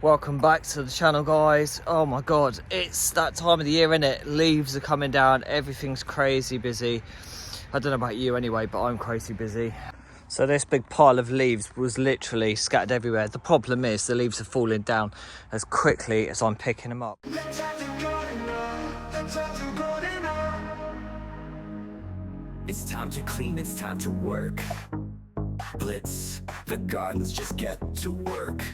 Welcome back to the channel, guys. Oh my god, it's that time of the year, isn't it? Leaves are coming down, everything's crazy busy. I don't know about you anyway, but I'm crazy busy. So this big pile of leaves was literally scattered everywhere. The problem is the leaves are falling down as quickly as I'm picking them up. It's time to clean, it's time to work. Blitz, the gardens, just get to work.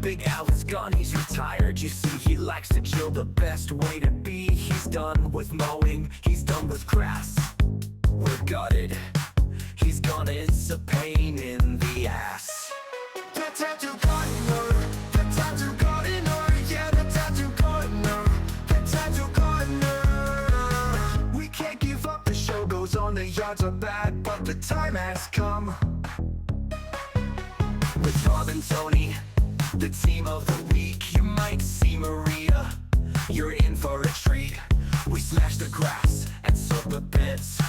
Big Al is gone, he's retired. You see, he likes to chill, the best way to be. He's done with mowing, he's done with grass. We're gutted, he's gonna, it's a pain in the ass. The tattoo gardener, the tattoo gardener, yeah, the tattoo gardener, the tattoo gardener. We can't give up, the show goes on, the yards are bad, but the time has come. With Bob and Tony, the team of the week, you might see Maria, you're in for a treat. We smash the grass and soak the beds.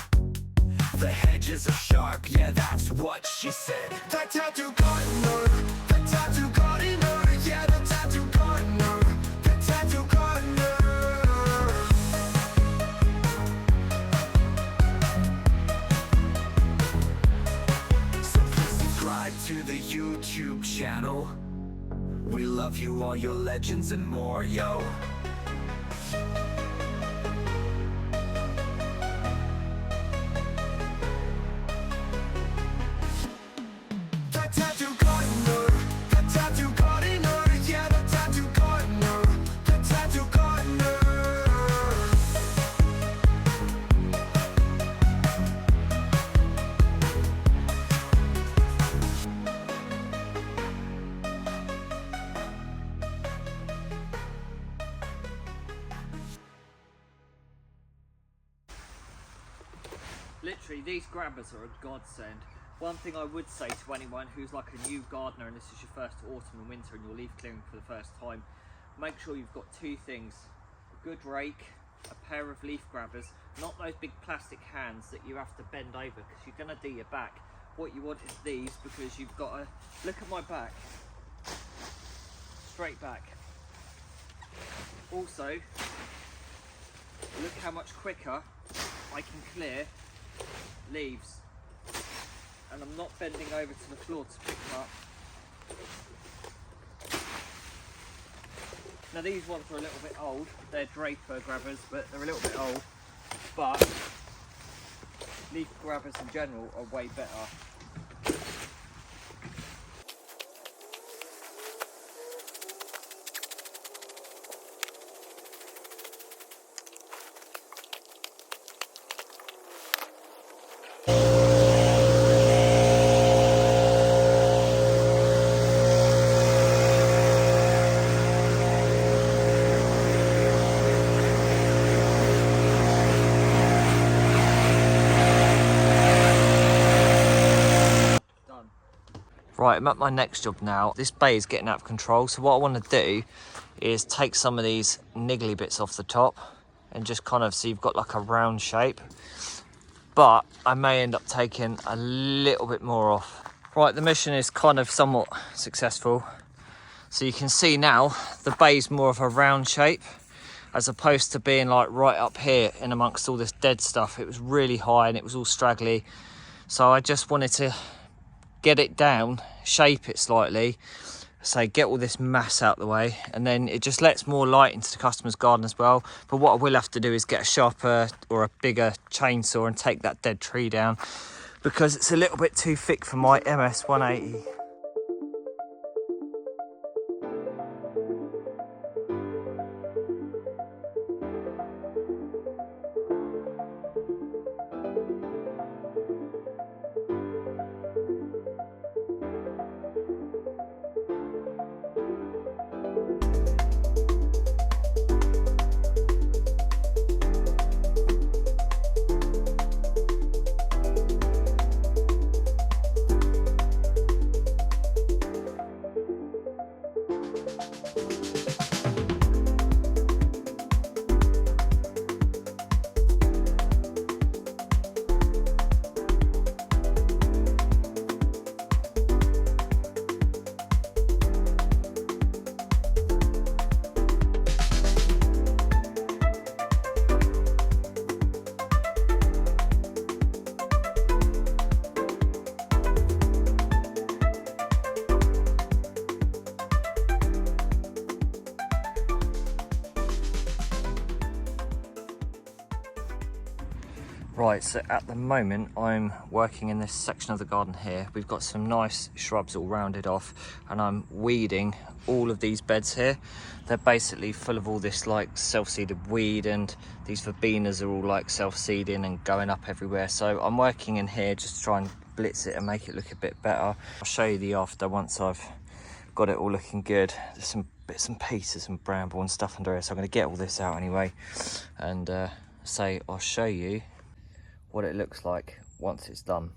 The hedges are sharp, yeah, that's what she said. The tattoo gardener, the tattoo gardener, yeah, the tattoo gardener, the tattoo gardener. So please subscribe to the YouTube channel. We love you, all your legends and more, yo. The tattoo gardener, the tattoo gardener, yeah, the tattoo gardener, the tattoo gardener. Literally, these grabbers are a godsend. One thing I would say to anyone who's like a new gardener and this is your first autumn and winter and you're leaf clearing for the first time, make sure you've got two things: a good rake, a pair of leaf grabbers, not those big plastic hands that you have to bend over because you're going to do your back. What you want is these, because you've got to look at my back, straight back. Also, look how much quicker I can clear leaves, and I'm not bending over to the floor to pick them up. Now these ones are a little bit old, they're Draper grabbers, but they're a little bit old, but leaf grabbers in general are way better. Right, I'm at my next job now. This bay is getting out of control, so what I want to do is take some of these niggly bits off the top and just kind of, so you've got like a round shape, but I may end up taking a little bit more off. Right, the mission is kind of somewhat successful. So you can see now the bay's more of a round shape as opposed to being like right up here in amongst all this dead stuff. It was really high and it was all straggly, so I just wanted to get it down, shape it slightly, so get all this mass out the way, and then it just lets more light into the customer's garden as well. But what I will have to do is get a sharper or a bigger chainsaw and take that dead tree down, because it's a little bit too thick for my MS 180. Right, so at the moment I'm working in this section of the garden here. We've got some nice shrubs all rounded off, and I'm weeding all of these beds here. They're basically full of all this like self-seeded weed, and these verbenas are all like self-seeding and going up everywhere. So I'm working in here just to try and blitz it and make it look a bit better. I'll show you the after once I've got it all looking good. There's some bits and pieces and bramble and stuff under here, so I'm going to get all this out anyway, and I'll show you what it looks like once it's done.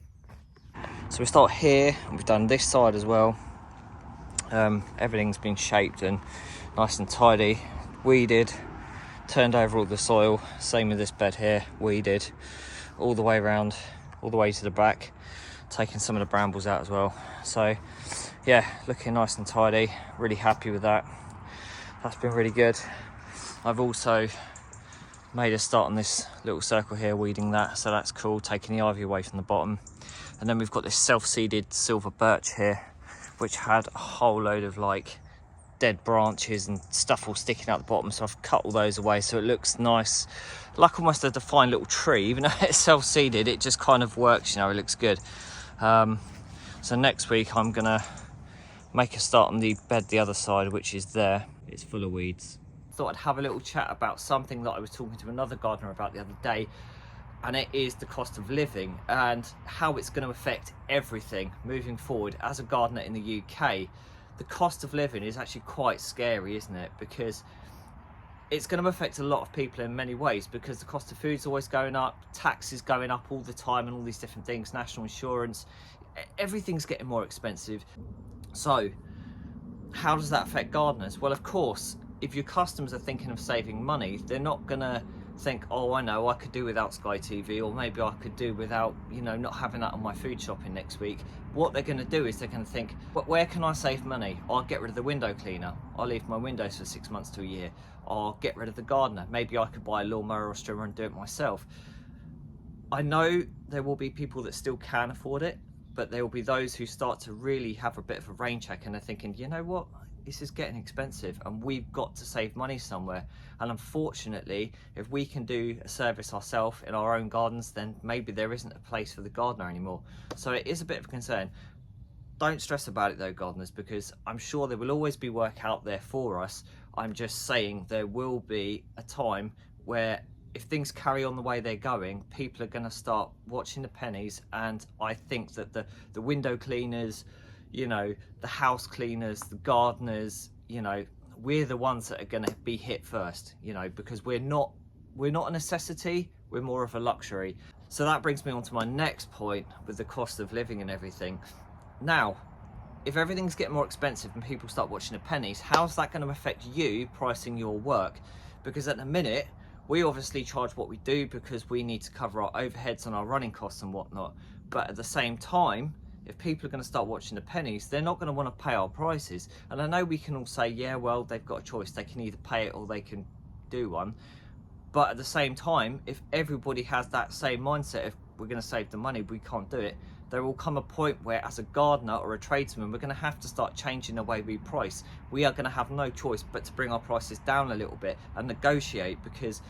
So we start here, and we've done this side as well. Everything's been shaped and nice and tidy, weeded, turned over all the soil. Same with this bed here, weeded all the way around, all the way to the back, taking some of the brambles out as well. So yeah, looking nice and tidy, really happy with that. That's been really good. I've also made a start on this little circle here, weeding that, so that's cool, taking the ivy away from the bottom. And then we've got this self-seeded silver birch here, which had a whole load of like dead branches and stuff all sticking out the bottom, so I've cut all those away so it looks nice, like almost a defined little tree. Even though it's self-seeded, it just kind of works, you know, it looks good. So next week I'm gonna make a start on the bed the other side, which is there. It's full of weeds. Thought I'd have a little chat about something that I was talking to another gardener about the other day, and it is the cost of living and how it's going to affect everything moving forward. As a gardener in the UK, the cost of living is actually quite scary, isn't it? Because it's going to affect a lot of people in many ways, because the cost of food's always going up, taxes going up all the time, and all these different things, national insurance, everything's getting more expensive. So how does that affect gardeners? Well, of course, if your customers are thinking of saving money, they're not gonna think, oh, I know, I could do without Sky TV, or maybe I could do without, you know, not having that on my food shopping next week. What they're gonna do is they're gonna think, but where can I save money? I'll get rid of the window cleaner. I'll leave my windows for 6 months to a year. I'll get rid of the gardener. Maybe I could buy a lawnmower or a trimmer and do it myself. I know there will be people that still can afford it, but there will be those who start to really have a bit of a rain check, and they're thinking, you know what? This is getting expensive and we've got to save money somewhere. And unfortunately, if we can do a service ourselves in our own gardens, then maybe there isn't a place for the gardener anymore. So it is a bit of a concern. Don't stress about it though, gardeners, because I'm sure there will always be work out there for us. I'm just saying there will be a time where if things carry on the way they're going, people are going to start watching the pennies. And I think that the window cleaners, you know, the house cleaners, the gardeners, you know, we're the ones that are going to be hit first, you know, because we're not a necessity, we're more of a luxury. So that brings me on to my next point with the cost of living and everything. Now, if everything's getting more expensive and people start watching the pennies, how's that going to affect you pricing your work? Because at the minute, we obviously charge what we do because we need to cover our overheads and our running costs and whatnot. But at the same time, if people are going to start watching the pennies, they're not going to want to pay our prices. And I know we can all say, yeah, well, they've got a choice. They can either pay it or they can do one. But at the same time, if everybody has that same mindset, if we're going to save the money, we can't do it, there will come a point where as a gardener or a tradesman, we're going to have to start changing the way we price. We are going to have no choice but to bring our prices down a little bit and negotiate, because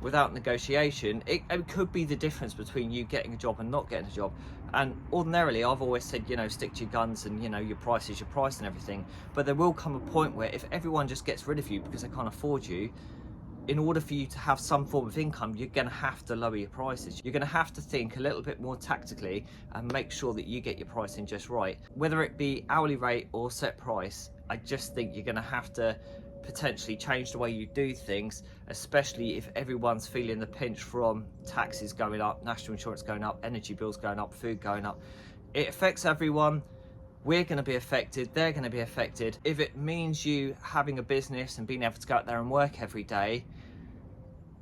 without negotiation, it could be the difference between you getting a job and not getting a job. And ordinarily, I've always said, you know, stick to your guns and, you know, your price is your price and everything. But there will come a point where if everyone just gets rid of you because they can't afford you, in order for you to have some form of income, you're going to have to lower your prices. You're going to have to think a little bit more tactically and make sure that you get your pricing just right. Whether it be hourly rate or set price, I just think you're going to have to potentially change the way you do things, especially if everyone's feeling the pinch from taxes going up, national insurance going up, energy bills going up, food going up. It affects everyone. We're going to be affected, they're going to be affected. If it means you having a business and being able to go out there and work every day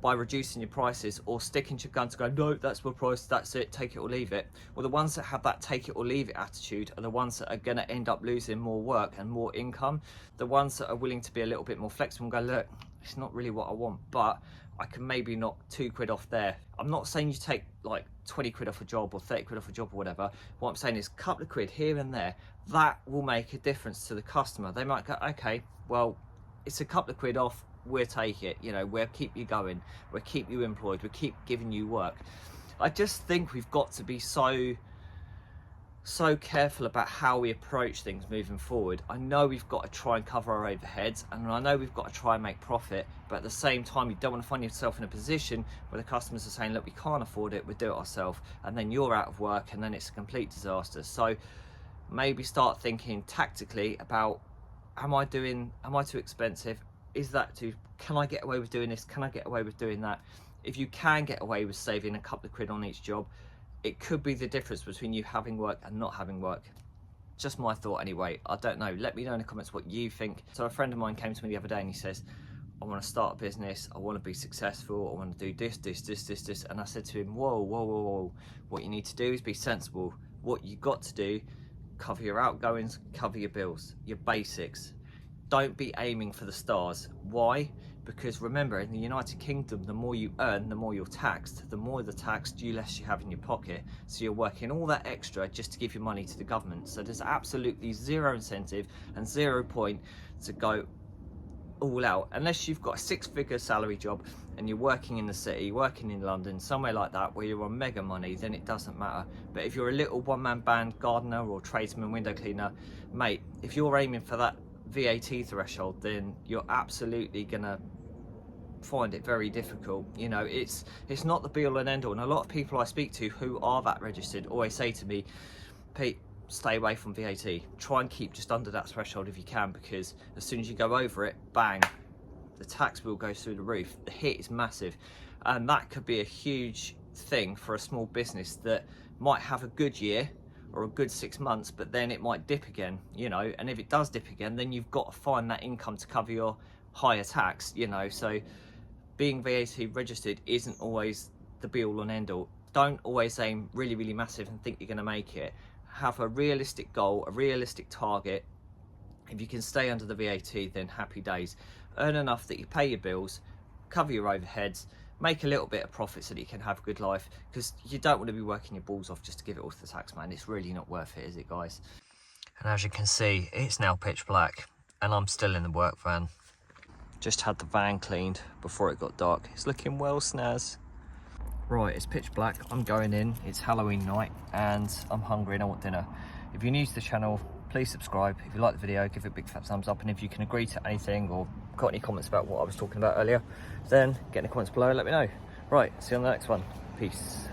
by reducing your prices, or sticking to your guns to go, no, that's my price, that's it, take it or leave it. Well, the ones that have that take it or leave it attitude are the ones that are going to end up losing more work and more income. The ones that are willing to be a little bit more flexible and go, look, it's not really what I want, but I can maybe knock £2 off there. I'm not saying you take like 20 quid off a job or 30 quid off a job or whatever. What I'm saying is a couple of quid here and there, that will make a difference to the customer. They might go, okay, well, it's a couple of quid off, we'll take it, you know, we'll keep you going, we'll keep you employed, we'll keep giving you work. I just think we've got to be so careful about how we approach things moving forward. I know we've got to try and cover our overheads, and I know we've got to try and make profit, but at the same time you don't want to find yourself in a position where the customers are saying, look, we can't afford it, we'll do it ourselves, and then you're out of work and then it's a complete disaster. So maybe start thinking tactically about, am I too expensive? Can I get away with doing this? Can I get away with doing that? If you can get away with saving a couple of quid on each job, it could be the difference between you having work and not having work. Just my thought anyway. I don't know. Let me know in the comments what you think. So a friend of mine came to me the other day and he says, I want to start a business. I want to be successful. I want to do this. And I said to him, whoa. What you need to do is be sensible. What you got to do, cover your outgoings, cover your bills, your basics. Don't be aiming for the stars. Why? Because remember, in the United Kingdom, the more you earn, the more you're taxed. The more the taxed, the less you have in your pocket. So you're working all that extra just to give your money to the government. So there's absolutely zero incentive and 0 point to go all out. Unless you've got a 6-figure salary job and you're working in the city, working in London, somewhere like that, where you're on mega money, then it doesn't matter. But if you're a little one-man band gardener or tradesman, window cleaner, mate, if you're aiming for that VAT threshold, then you're absolutely gonna find it very difficult. You know, it's not the be all and end all, and a lot of people I speak to who are VAT registered always say to me, Pete, stay away from VAT, try and keep just under that threshold if you can, because as soon as you go over it, bang, the tax bill goes through the roof. The hit is massive, and that could be a huge thing for a small business that might have a good year or a good 6 months, but then it might dip again, you know, and if it does dip again, then you've got to find that income to cover your higher tax, you know. So being VAT registered isn't always the be all and end all. Don't always aim really massive and think you're going to make it. Have a realistic goal, a realistic target. If you can stay under the VAT, then happy days. Earn enough that you pay your bills, cover your overheads, make a little bit of profit so that you can have a good life, because you don't want to be working your balls off just to give it all to the tax man. It's really not worth it, is it, guys? And as you can see, it's now pitch black and I'm still in the work van. Just had the van cleaned before it got dark. It's looking well snaz. Right, it's pitch black. I'm going in. It's Halloween night and I'm hungry and I want dinner. If you're new to the channel, please subscribe. If you like the video, give it a big fat thumbs up. And if you can agree to anything or got any comments about what I was talking about earlier, then get in the comments below and let me know. Right, see you on the next one. Peace.